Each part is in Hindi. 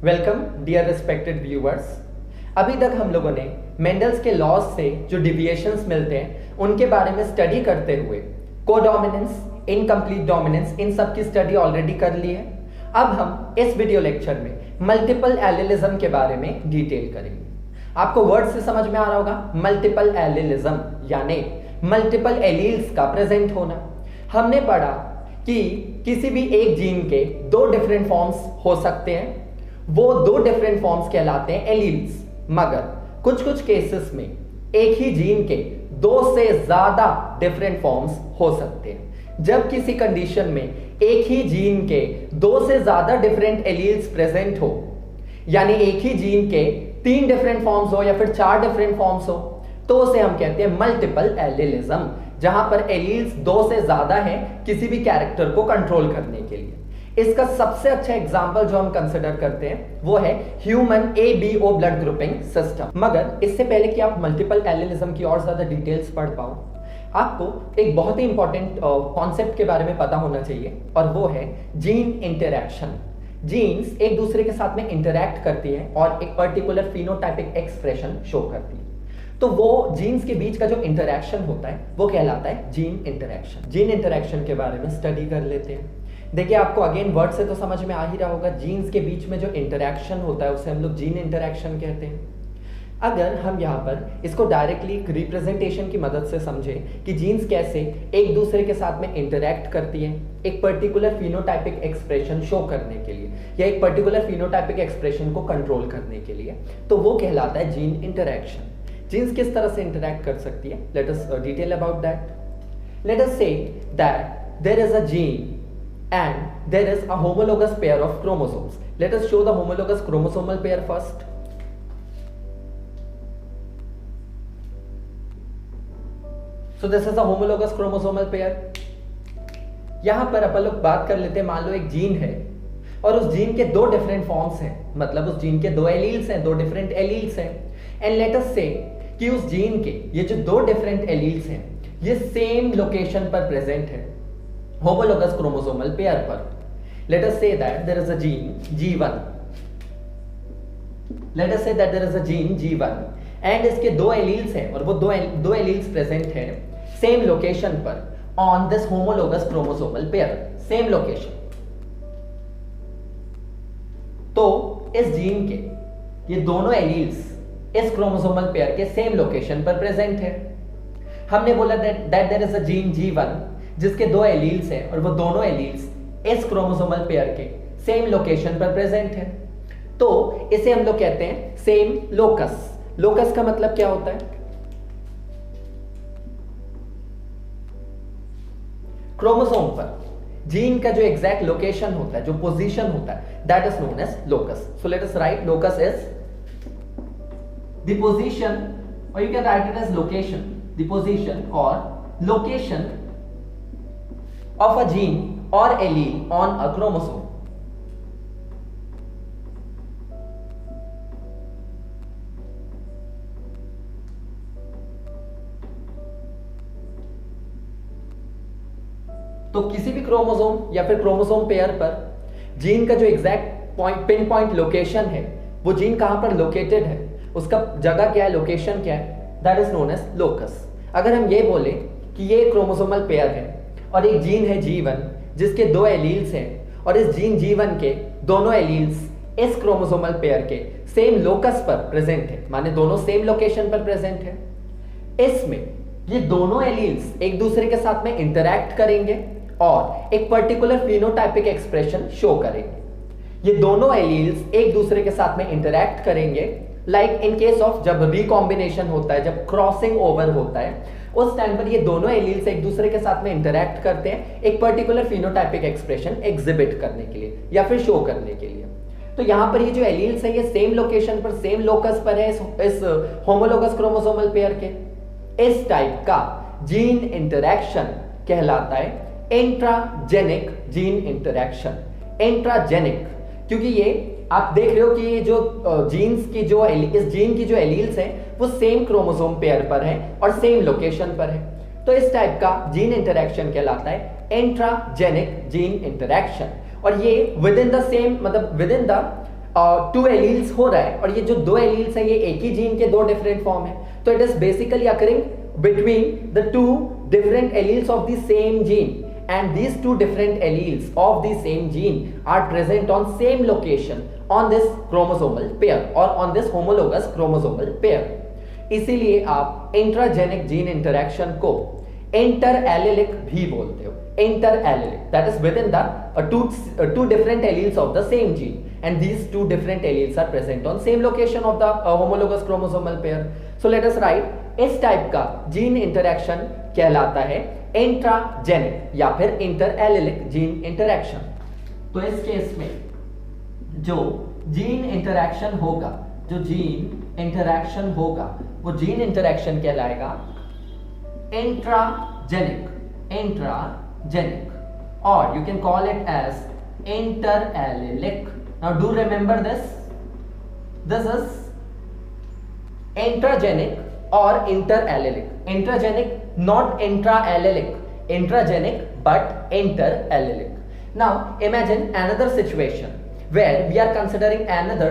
Welcome dear respected viewers. अभी तक हम लोगों ने मेंडल्स के लॉज से जो डिविएशंस मिलते हैं उनके बारे में स्टडी करते हुए कोडोमिनेंस, इनकम्प्लीट डोमिनेंस, इन सब की स्टडी ऑलरेडी कर ली है। अब हम इस वीडियो लेक्चर में मल्टीपल एलिलिज्म के बारे में डिटेल करेंगे। आपको वर्ड से समझ में आ रहा होगा, मल्टीपल एलिलिज्म यानी मल्टीपल एलील्स का प्रेजेंट होना। हमने पढ़ा कि किसी भी एक जीन के दो डिफरेंट फॉर्म्स हो सकते हैं, वो दो डिफरेंट फॉर्म्स कहलाते हैं एलील्स। मगर कुछ कुछ केसेस में एक ही जीन के दो से ज्यादा डिफरेंट फॉर्म्स हो सकते हैं। जब किसी कंडीशन में एक ही जीन के दो से ज्यादा डिफरेंट एलील्स प्रेजेंट हो, यानी एक ही जीन के तीन डिफरेंट फॉर्म्स हो या फिर चार डिफरेंट फॉर्म्स हो, तो उसे हम कहते हैं मल्टीपल एलिलिज्म, जहां पर एलील्स दो से ज्यादा हैं किसी भी कैरेक्टर को कंट्रोल करने के लिए। इसका सबसे अच्छा एग्जांपल जो हम कंसिडर करते हैं वो है human ABO blood grouping system. मगर इससे पहले कि आप मल्टीपल एलिलिज्म की और ज्यादा डिटेल्स पढ़ पाओ, आपको एक बहुत ही इंपॉर्टेंट कॉन्सेप्ट के बारे में पता होना चाहिए, और वो है जीन इंटरैक्शन। जीन्स एक दूसरे के साथ में इंटरैक्ट करती हैं और एक पर्टिकुलर फिनोटाइपिक एक्सप्रेशन शो करती है। तो वो जीन्स के बीच का जो इंटरैक्शन होता है वो कहलाता है जीन इंटरैक्शन। जीन इंटरैक्शन के बारे में स्टडी कर लेते हैं। देखिए, आपको अगेन वर्ड से तो समझ में आ ही रहा होगा, जीन्स के बीच में जो इंटरैक्शन होता है उसे हम लोग जीन इंटरैक्शन कहते हैं। अगर हम यहाँ पर इसको डायरेक्टली रिप्रेजेंटेशन की मदद से समझें कि जीन्स कैसे एक दूसरे के साथ में इंटरैक्ट करती हैं एक पर्टिकुलर फिनोटाइपिक एक्सप्रेशन शो करने के लिए या एक पर्टिकुलर फिनोटाइपिक एक्सप्रेशन को कंट्रोल करने के लिए, तो वो कहलाता है जीन इंटरैक्शन। जीन्स किस तरह से इंटरैक्ट कर सकती है, let us detail about that. Let us say that there is a gene and there is a homologous pair of chromosomes. Let us show the homologous chromosomal pair first. So this is a homologous chromosomal pair. यहां पर अपन लोग बात कर लेते हैं, मान लो एक जीन है और उस जीन के दो डिफरेंट फॉर्म्स हैं, मतलब उस जीन के दो एलील्स हैं, दो डिफरेंट एलील्स हैं। एंड लेट अस से कि उस जीन के ये जो दो डिफरेंट एलील्स हैं ये सेम लोकेशन पर प्रेजेंट है homologous chromosomal pair पर। Let us say that there is a gene G1. Let us say that there is a gene G1 and इसके दो एलील्स हैं और वो दो एलील्स प्रेजेंट हैं सेम लोकेशन पर on this homologous chromosomal pair, same location. तो इस जीन के ये दोनों एलील्स इस क्रोमोसोमल पेयर के सेम लोकेशन पर प्रेजेंट है। हमने बोला that there is a gene G1 जिसके दो एलील्स हैं और वो दोनों एलील्स इस क्रोमोसोमल पेयर के सेम लोकेशन पर प्रेजेंट है, तो इसे हम लोग कहते हैं सेम लोकस। लोकस का मतलब क्या होता है? क्रोमोसोम पर जीन का जो एग्जैक्ट लोकेशन होता है, जो पोजीशन होता है, that is known as locus. So let us write locus is the position, और you can write it as location, the position और location of a gene or allele on a chromosome. तो किसी भी क्रोमोसोम या फिर क्रोमोसोम पेयर पर जीन का जो एग्जैक्ट पिन पॉइंट लोकेशन है, वो जीन कहां पर लोकेटेड है, उसका जगह क्या है, लोकेशन क्या है, that is known as locus. अगर हम ये बोले कि ये क्रोमोसोमल पेयर है और एक जीन है G1 जिसके दो एलील्स हैं और इस जीन G1 के दोनों एलील्स इस क्रोमोसोमल पेयर के सेम लोकस पर प्रेजेंट है, माने दोनों सेम लोकेशन पर प्रेजेंट है। इसमें ये दोनों एलील्स एक दूसरे के साथ में इंटरैक्ट करेंगे और एक पर्टिकुलर फिनोटाइपिक एक्सप्रेशन शो करेंगे। ये दोनों एलील्स एक दूसरे के साथ में इंटरैक्ट करेंगे लाइक इन केस ऑफ जब रिकॉम्बिनेशन होता है, जब क्रॉसिंग ओवर होता है, उस टाइम पर ये दोनों एलील्स एक दूसरे के साथ में इंटरैक्ट करते हैं एक पर्टिकुलर फिनोटाइपिक एक्सप्रेशन एग्जिबिट करने के लिए या फिर शो करने के लिए। तो यहां पर ये जो एलील्स है ये सेम लोकेशन पर, सेम लोकस पर है इस होमोलोगस क्रोमोसोमल पेयर के। इस टाइप का जीन इंटरैक्शन कहलाता है इंट्राजेनिक जीन इंटरैक्शन। इंट्राजेनिक क्योंकि ये आप देख रहे हो कि ये जो जीन्स की जो इस जीन की जो एलील्स हैं वो सेम क्रोमोसोम पेयर पर हैं और सेम लोकेशन पर है, तो इस टाइप का जीन इंटरैक्शन कहलाता है इंट्राजेनिक जीन इंटरैक्शन। और ये विद इन द सेम, मतलब with in the two alleles हो रहा है और ये जो दो एलील्स है ये एक ही जीन के दो डिफरेंट फॉर्म है, तो it is basically occurring between the two different alleles of the same gene, and these two different alleles of the same gene are present on same location on this chromosomal pair or on this homologous chromosomal pair. इसीलिए आप इंट्राजेनिक जीन इंटरैक्शन को इंटर-एलिलिक भी बोलते हो. Inter-allylic, that is within the two different alleles of the same gene, and these two different alleles are present on same location of the homologous chromosomal pair. So let us write, इस टाइप का जीन इंटरैक्शन कहलाता है इंट्राजेनिक या फिर इंटर-एलिलिक जीन इंटरैक्शन. तो इस केस में जो जीन इंटरैक्शन होगा, जो जीन इंटरैक्शन होगा वो जीन इंटरैक्शन कहलाएगा इंट्राजेनिक, इंट्राजेनिक, और you can call it as interallelic. Now do remember this is intragenic और interallelic. Intragenic, not intra-allelic, intragenic but inter-allelic. Now imagine another situation where we are considering another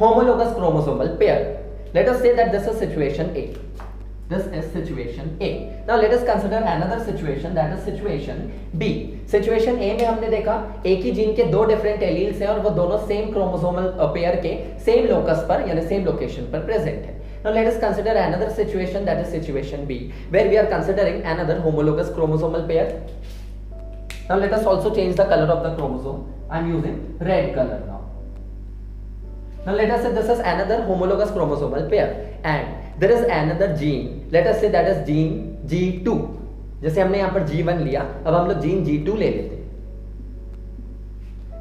homologous chromosomal pair. Let us say that this is situation A. This is situation A. Now let us consider another situation, that is situation B. Situation A में हमने देखा एक ही जीन के दो डिफरेंट एलील्स हैं और वो दोनों सेम क्रोमोसोमल पेयर के सेम लोकस पर यानी सेम लोकेशन पर प्रेजेंट है. Now let us consider another situation, that is situation B, where we are considering another homologous chromosomal pair. Now let us also change the color of the chromosome. I am using red color now. Now let us say this is another homologous chromosomal pair and there is another gene. Let us say that is gene G2. जैसे हमने यहाँ पर G1 लिया, अब हम लोग gene G2 ले लेते हैं.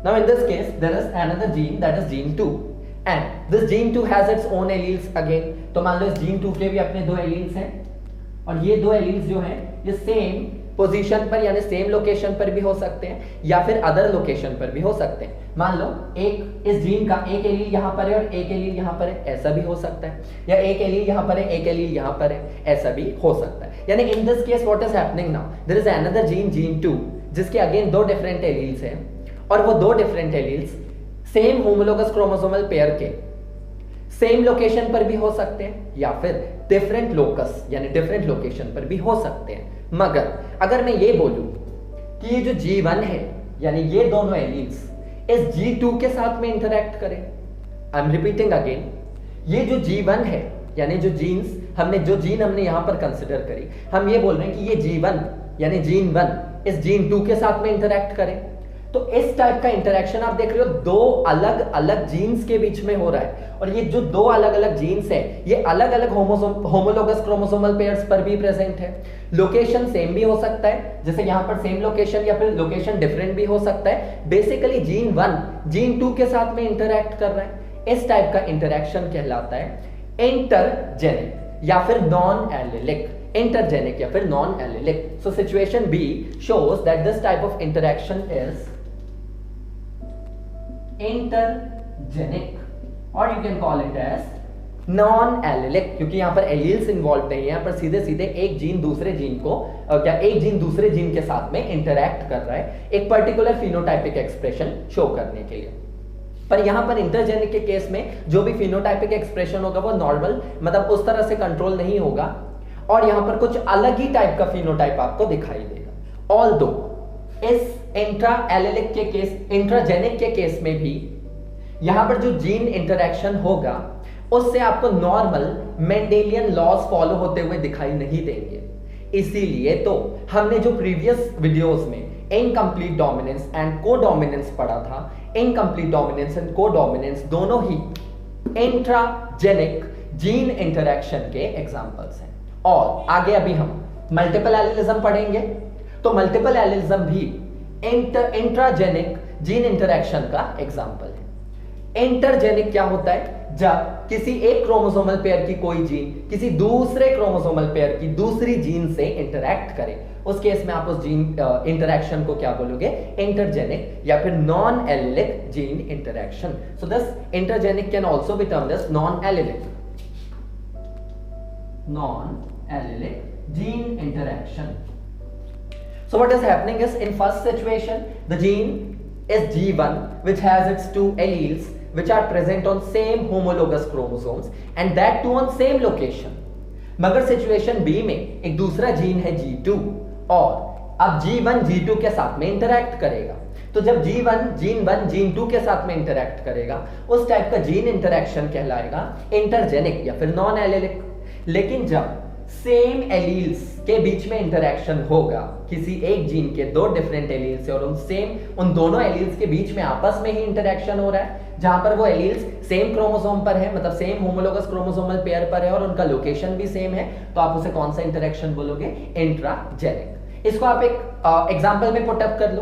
Now in this case there is another gene, that is gene 2. And this gene 2 has its own alleles again. तो मान लो इस gene 2 के भी अपने दो alleles हैं और ये दो alleles जो हैं ये सेम पोजीशन पर यानी सेम लोकेशन पर भी हो सकते हैं या फिर अदर लोकेशन पर भी हो सकते हैं. मान लो एक इस जीन का एक एलील यहाँ पर है और एक एलील यहाँ पर है, ऐसा भी हो सकता है, या एक एलील यहाँ पर है एक एलील यहाँ पर है, ऐसा भी हो सकता है. यानी in this case what is happening now, there is another gene, gene 2, जिसके अगेन दो डिफरेंट एलील्स हैं और वो दो different alleles same homologous chromosomal pair के सेम लोकेशन पर भी हो सकते हैं या फिर डिफरेंट लोकस यानी डिफरेंट लोकेशन पर भी हो सकते हैं. मगर अगर मैं ये बोलूं कि ये जो G1 है यानी ये दोनों एलील्स इस G2 के साथ में इंटरैक्ट करें, आई एम रिपीटिंग अगेन, ये जो G1 है यानी जो जीन्स जो जीन हमने यहां पर कंसिडर करी, हम ये बोल रहे हैं कि ये G1 यानी जीन 1 इस जीन 2 के साथ में इंटरैक्ट करें. तो इस टाइप का इंटरैक्शन आप देख रहे हो दो अलग अलग जीन्स के बीच में हो रहा है और ये जो दो अलग अलग जीन्स हैं ये अलग अलग होमोलोगस क्रोमोसोमल पेयर्स पर भी प्रेजेंट है. लोकेशन सेम भी हो सकता है, जैसे यहाँ पर सेम लोकेशन या फिर लोकेशन डिफरेंट भी हो सकता है. बेसिकली जीन 1 जीन 2 के साथ में इंटरैक्ट कर रहा है. इस टाइप का इंटरैक्शन कहलाता है इंटरजेनिक या फिर नॉन एलिलिक. इंटरजेनिक या फिर non allelic. So situation B shows that this type of interaction is intergenic or you can call it as non-allelic, क्योंकि यहाँ पर एलील्स इन्वॉल्व नहीं है, यहाँ पर सीधे सीधे एक जीन दूसरे जीन को एक जीन दूसरे जीन के साथ में इंटरैक्ट कर रहा है एक पर्टिकुलर फिनोटाइपिक एक्सप्रेशन शो करने के लिए. पर यहाँ पर इंटरजेनिक के केस में जो भी फिनोटाइपिक एक्सप्रेशन होगा वो नॉर्मल मतलब उस तरह से कंट्रोल नहीं होगा और यहाँ पर कुछ अलग ही टाइप का फिनोटाइप आपको दिखाई देगा. ऑल्दो इस इंट्रा-एलिलिक के केस, इंट्राजेनिक के केस में भी यहां पर जो जीन इंटरैक्शन होगा उससे आपको नॉर्मल मेंडेलियन लॉज फॉलो होते हुए दिखाई नहीं देंगे. इसीलिए तो हमने जो प्रीवियस वीडियोस में इनकम्प्लीट डोमिनेंस एंड कोडोमिनेंस पढ़ा था, इनकम्प्लीट डोमिनेंस एंड कोडोमिनेंस दोनों ही इंट्राजेनिक जीन इंटरैक्शन के एग्जांपल्स हैं. और आगे अभी हम मल्टीपल एलिलिज्म पढ़ेंगे, तो मल्टीपल एलिलिज्म भी इंट्राजेनिक जीन इंटरैक्शन का एग्जांपल है. इंटरजेनिक क्या होता है, जब किसी एक क्रोमोसोमल पेयर की कोई जीन किसी दूसरे क्रोमोसोमल पेयर की दूसरी जीन से इंटरैक्ट करे, उस केस में आप उस जीन इंटरैक्शन को क्या बोलोगे, इंटरजेनिक या फिर non allelic gene interaction. So this intergenic can also be termed as non allelic gene interaction. So what is happening is, in first situation the gene is G1 which has its two alleles which are present on same homologous chromosomes and that too on same location. मगर सिचुएशन बी में एक दूसरा जीन है G2 और अब G1 G2 के साथ में इंटरैक्ट करेगा। तो जब जीन 1 जीन 2 के साथ में इंटरैक्ट करेगा उस टाइप का जीन इंटरैक्शन कहलाएगा इंटरजेनिक या फिर नॉन एलिलिक। लेकिन जब सेम एलील्स के बीच में इंटरैक्शन होगा, किसी एक जीन के दो डिफरेंट एलील्स से और उन दोनों एलील्स के बीच में आपस में ही इंटरैक्शन हो रहा है, जहां पर वो एलील्स सेम क्रोमोसोम पर है, मतलब सेम होमोलोगस क्रोमोसोमल पेयर पर है और उनका लोकेशन भी सेम है, तो आप उसे कौन सा इंटरैक्शन बोलोगे? इंट्राजेनिक। इसको आप एक एग्जांपल में पुट अप कर लो।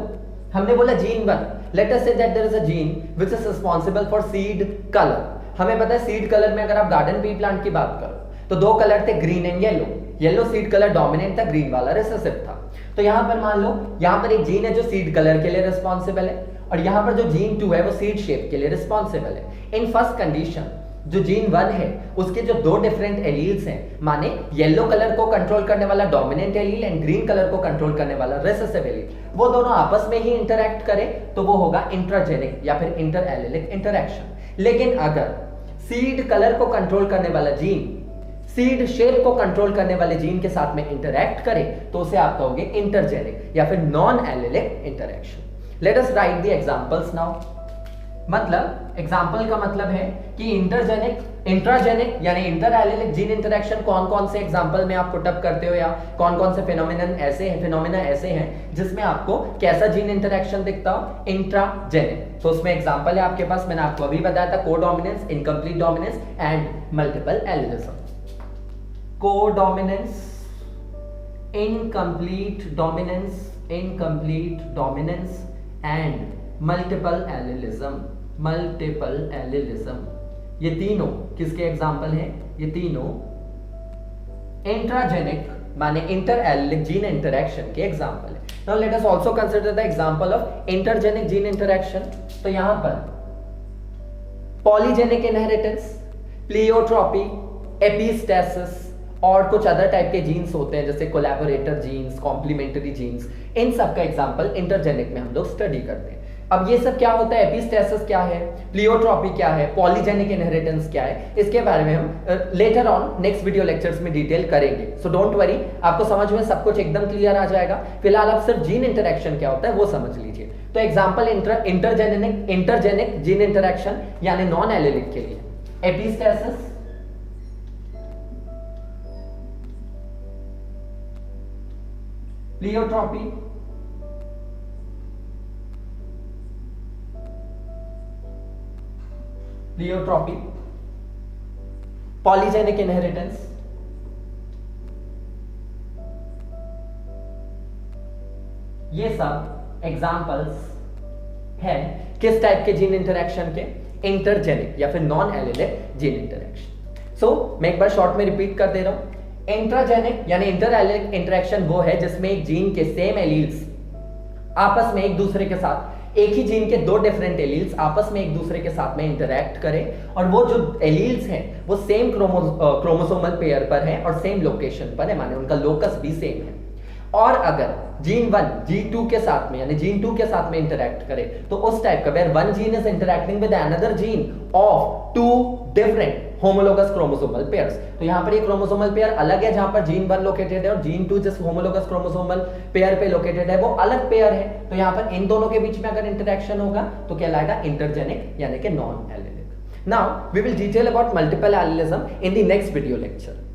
हमने बोला gene 1, let us say that there is a gene which is responsible for seed colour. हमें पता है सीड कलर में अगर आप गार्डन पी प्लांट की बात करो तो दो कलर थे, green and yellow. Yellow seed colour dominant था, ग्रीन वाला रिसेसिव था। तो यहां पर मान लो यहां पर एक जीन है जो सीड कलर के लिए रिस्पांसिबल है और यहां पर जो जीन 2 है वो सीड शेप के लिए रिस्पांसिबल है। इन फर्स्ट कंडीशन जो जीन 1 है उसके जो दो डिफरेंट एलील्स हैं, माने येलो कलर को कंट्रोल करने वाला dominant allele and green colour को कंट्रोल करने वाला रिसेसिव एलील, वो दोनों आपस में ही इंटरैक्ट करें तो वो होगा इंट्राजेनिक या फिर इंटर एलिलिक इंटरैक्शन। लेकिन अगर सीड कलर को कंट्रोल करने वाला जीन सीड शेप को कंट्रोल करने वाले जीन के साथ में इंटरैक्ट करे तो उसे आप कहोगे इंटरजेनिक या फिर non allylic interaction. Late us right the examples now. मतलब एग्जांपल का मतलब है कि इंट्राजेनिक यानी इंटर एलिलिक जीन इंटरैक्शन कौन कौन से एग्जांपल में आप पुट अप करते हो या कौन कौन से फिनोमेना ऐसे हैं जिसमें आपको कैसा जीन इंटरैक्शन दिखता हो? इंट्राजेनिक। तो उसमें एग्जांपल है आपके पास, मैंने आपको अभी बताया था, codominance, incomplete dominance and multiple allelism. Codominance, incomplete dominance and multiple allelism. ये तीनों किसके एग्जांपल हैं? ये तीनों इंट्राजेनिक माने इंटर एलिलिक जीन इंटरैक्शन के एग्जांपल है। Now let us also consider the example of intergenic gene interaction. तो यहां पर पॉलीजेनिक इनहेरिटेंस, प्लियोट्रॉपी, एपिस्टेसिस और कुछ अदर टाइप के जीन्स होते हैं जैसे कोलैबोरेटर जीन्स, कॉम्प्लीमेंट्री जीन्स, इन सब का एग्जांपल इंटरजेनिक में हम लोग स्टडी करते हैं। अब ये सब क्या होता है? एपिस्टेसिस क्या है, प्लियोट्रॉपी क्या है, पॉलीजेनिक इनहेरिटेंस क्या है, इसके बारे में हम later on next video lectures में डिटेल करेंगे। सो डोंट वरी, आपको समझ में सब कुछ एकदम क्लियर आ जाएगा। फिलहाल आप सिर्फ जीन इंटरैक्शन क्या होता है वो समझ लीजिए। तो एग्जांपल इंटरजेनिक जीन इंटरैक्शन यानी नॉन एलिलिक के लिए एपिस्टेसिस, प्लियोट्रॉपी, पॉलीजेनिक इनहेरिटेंस, ये सब एग्जांपल्स हैं किस टाइप के जीन इंटरैक्शन के? इंटरजेनिक या फिर नॉन एलिलिक जीन इंटरैक्शन। सो मैं एक बार शॉर्ट में रिपीट कर दे रहा हूं। इंट्राजेनिक यानी इंटर एलिलिक इंटरैक्शन वो है जिसमें एक जीन के सेम एलील्स आपस में एक दूसरे के साथ, एक ही जीन के दो डिफरेंट एलील्स आपस में एक दूसरे के साथ में इंटरैक्ट करें और वो जो एलील्स हैं वो सेम क्रोमोसोमल पेयर पर हैं और सेम लोकेशन पर है, माने उनका लोकस भी सेम है। और अगर जीन 1 G2 के साथ में यानी जीन 2 के साथ में इंटरैक्ट करे तो उस टाइप का where one gene is interacting with another gene of two different homologous chromosomal pairs. तो यहां पर ये क्रोमोसोमल पेयर अलग है, जहां पर जीन 1 लोकेटेड है और जीन 2 जिस होमोलोगस क्रोमोसोमल पेयर पे लोकेटेड है वो अलग पेयर है। तो यहां पर इन दोनों के बीच में अगर इंटरैक्शन होगा तो कहलाएगा इंटरजेनिक यानी कि non allelic. Now we will detail about multiple allelism in the next video lecture.